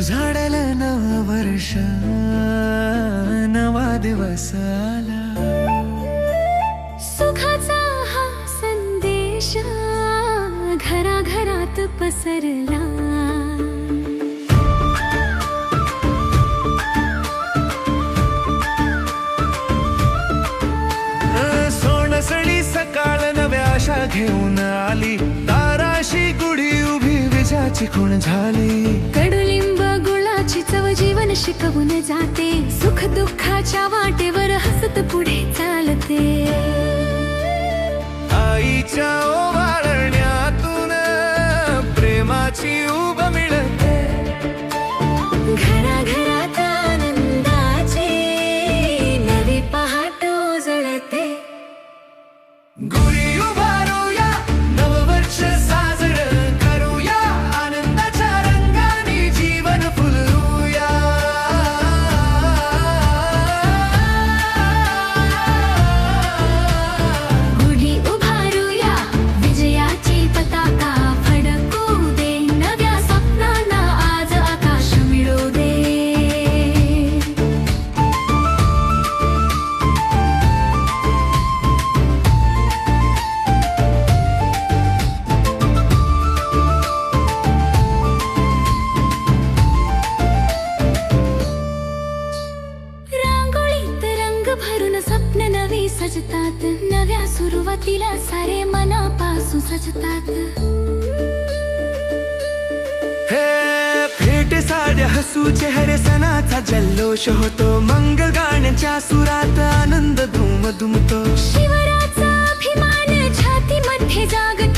उजाडलं नव वर्ष, नवा दिवस आला, सुखाचा हा संदेश घराघरात पसरला. सोनसळी सकाळ नव्या आशा घेऊन आली, दाराशी गुढी उभी विजाची खूण झाली. कडुलिंब गुळाची चव जीवन शिकवून जाते, सुख दुःखाच्या वाटेवर हसत पुढे चालते. आईच्या ओवाळण्यातून प्रेमाची उब मिळते, घराघरात आनंदाची नवी पहाट उजळते. गुढी उभारूया, नववर्ष साजरं करूया, आनंदाच्या रंगाने जीवन फुलवूया. गुढी उभारूया, विजयाची पताका फडकू दे, नव्या स्वप्नांना आज आकाश मिळू दे. रांगोळीत रंग भरून स्वप्न नवी सजतात, नव्या सुरुवातीला सारे मनापासून सजतात. हे फेटे साड्या हसू चेहरे सणाचा जल्लोष होतो, मंगल गाण्याच्या सुरात आनंद धूम धुमतो. शिवराचा अभिमान छातीमध्ये जागतो.